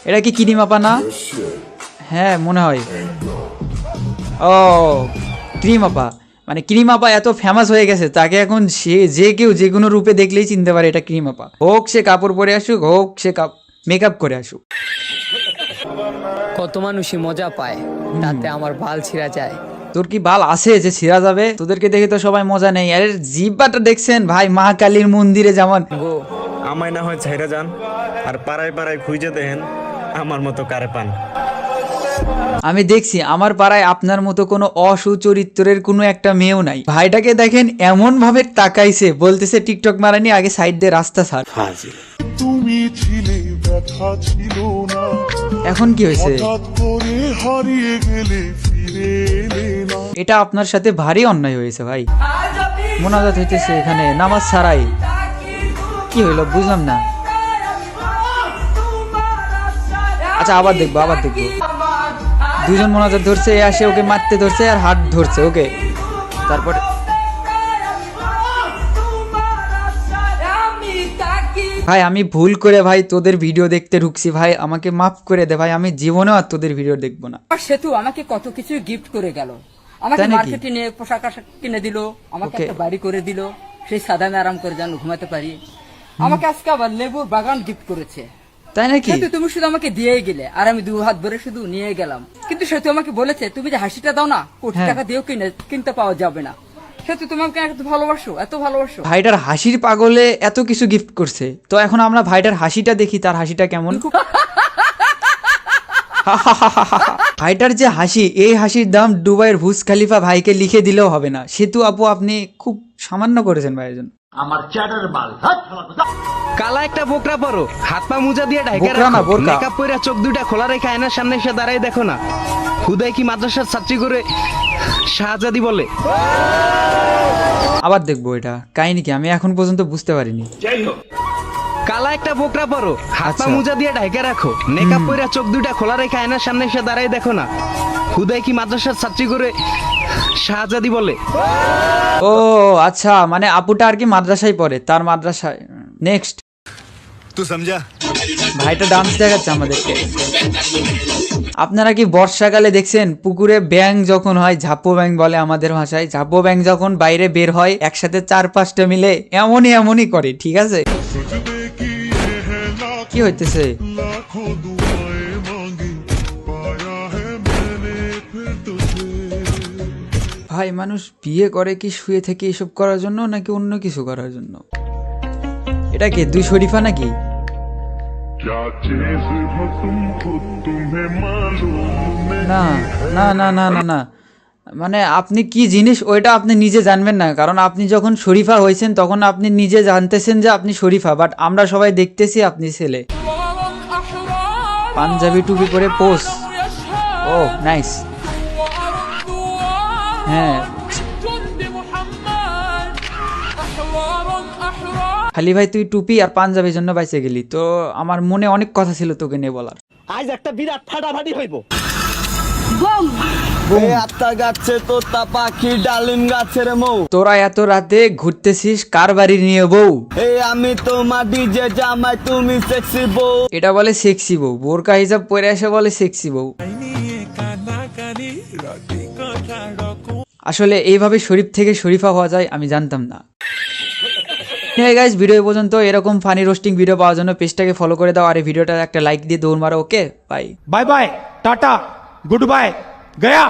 এটা কি ক্রিম আপা না? হ্যাঁ মনে হয়। ও ক্রিম আপা, মানে ক্রিম আপা এত ফেমাস হয়ে গেছে, তাকে এখন সে যে কেউ যে কোনো রূপে দেখলেই চিনতে পারে এটা ক্রিম আপা। হোক সে কাপড় পরে আসুক, হোক সে মেকআপ করে আসুক। কত মানুষই মজা পায়, তাতে আমার বাল ছিঁড়া যায়। তোর কি বাল আছে যে ছিঁড়া যাবে? তোদেরকে দেখে তো সবাই মজা নেই। আরে জিব্বাটা দেখছেন ভাই, মা কালীর মন্দিরে যেমন। গো আমায় না হয় ছাইরা যান, আর পাড়ায় পাড়ায় খুঁজে দেখেন আমার মতো কারে পান। আমি দেখছি আমার পাড়ায় আপনার মতো কোনো অসুচরিত্রের কোনো একটা মেয়েও নাই। ভাইটাকে দেখেন এমন ভাবে তাকাইছে, বলতেছে টিকটক মারানি, আগে সাইড দিয়ে রাস্তা ছাড়। তুমি ছিলে ব্যথা ছিল না, এখন কি হয়েছে? হঠাৎ করে হারিয়ে গেলে ফিরে এলে না। এটা আপনার সাথে ভারী অন্যায় হয়েছে ভাই। মোনাজাত হইতেছে এখানে নামাজ ছাড়াই, কি হইলো বুঝলাম না। আচ্ছা আবার দেখবো, আবার দেখবো। দুজন মোনাজাত ধরছে, এ আসে ওকে মারতে ধরছে আর হাত ধরছে ওকে। তারপরে ভাই আমি ভুল করে ভাই তোদের ভিডিও দেখতে ঢুকছি ভাই, আমাকে মাফ করে দে ভাই, আমি জীবনেও আর তোদের ভিডিও দেখবো না। সেতু আমাকে কত কিছু গিফট করে গেল, আমাকে তাই নাকি? মার্কেটে নিয়ে পোশাক আশাক কিনে দিল, আমাকে Okay. একটা বাড়ি করে দিল, সেই সাদামে আরাম করে যেন ঘুমাতে পারি। আমাকে আজকে আবার লেবুর বাগান গিফট করেছে। তাই নাকি? সেতু তুমি শুধু আমাকে দিয়েই গেলে, আর আমি 2 হাত ভরে শুধু নিয়ে গেলাম। কিন্তু সেতু আমাকে বলেছে তুমি যে হাসিটা দাও না, কোটি হ্যাঁ। টাকা দিয়েও কিনতে পাওয়া যাবে না। সেতু তুমি আমাকে এত ভালোবাসো, এত ভালোবাসো। ভাইটার হাসির পাগলে এত কিছু গিফট করছে, তো এখন আমরা ভাইটার হাসিটা দেখি, তার হাসিটা কেমন। ভাইটার যে হাসি, এই হাসির দাম দুবাইয়ের বুর্জ খলিফা ভাইকে লিখে দিলেও হবে না। সেতু আপু আপনি খুব সামান্য করেছেন ভাইয়ের জন্য। কালা একটা বোকরা পরো, হাত পা মোজা দিয়ে ঢাকা বোকরা না, রাখো, বোরকা। মেকআপ কইরা চোখ দুইটা খোলা রেখে আয়নার সামনে এসে দাঁড়াই দেখো না, খুদাই কি মাদ্রাসার ছাত্রী করে শাহজাদি বলে। আবার দেখবো এটা কাহিনী কি, আমি এখন পর্যন্ত বুঝতে পারিনি। কালা একটা বোকরা পরো, হাত পা আচ্ছা। মোজা দিয়ে ঢাকা রাখো, মেকআপ কইরা চোখ দুইটা খোলা রেখে আয়নার সামনে এসে দাঁড়াই দেখো না, খুদাই কি মাদ্রাসার ছাত্রী করে শাহজাদি বলে। ও আচ্ছা, মানে আপুটা আর কি মাদ্রাসায় পড়ে, তার মাদ্রাসায়। নেক্সট তুই সমঝা? ভাইটা ডান্স দেখাচ্ছে আমাদেরকে। আপনারা কি বর্ষাকালে দেখছেন পুকুরে ব্যাং যখন হয়, ঝাপ্পো ব্যাং বলে আমাদের ভাষায়, ঝাপ্পো ব্যাং যখন বাইরে বের হয় একসাথে 4-5টা মিলে এমনই করে, ঠিক আছে? কি হইতেছে? लाखों दुआएं मांगी, पाया है मैंने फिर तुझे। ভাই মানুষ বিয়ে করে কি শুয়ে থেকে এসব করার জন্য নাকি অন্য কিছু করার জন্য? এটা কি 2 শরীফা নাকি? क्या चीज हो तुम खुद तुम्हें मालूम না না না না না না, মানে আপনি কি জিনিস ওইটা আপনি নিজে জানবেন না, কারণ আপনি যখন শরীফা হয়েছেন তখন আপনি নিজে জানতেছেন যে আপনি শরীফা, বাট আমরা সবাই দেখতেছি আপনি ছেলে। পাঞ্জাবি টুপি পরে পোস, ও নাইস। হ্যাঁ খালি ভাই তুই টুপি আর পাঞ্জাবির জন্য বাইচে গেলি, তো আমার মনে অনেক কথা ছিল তোকে নিয়ে বলার। আজ একটা বিরাট ফাটাফাটি হইব। আত্মা গাছে তোতা পাখি ডালিম গাছের মৌ, তোরা এত রাতে ঘুরতেছিস কার বাড়ি নিয়ে বউ? এই আমি তোমার ডিজে জামাই তুমি সেক্সি বউ। এটা বলে সেক্সি বউ, বোরকা হিসাব পরে এসে বলে সেক্সি বউ। আসলে এইভাবে শরীফ থেকে শরীফা হওয়া যায় আমি জানতাম না। হ্যাঁ গাইস, ভিডিও পর্যন্ত এরকম ফানি রোস্টিং ভিডিও পাওয়ার জন্য পেজটাকে ফলো করে দাও, আর এই ভিডিওটা একটা লাইক দিয়ে দৌড় মারো। Okay bye bye bye tata good bye गया।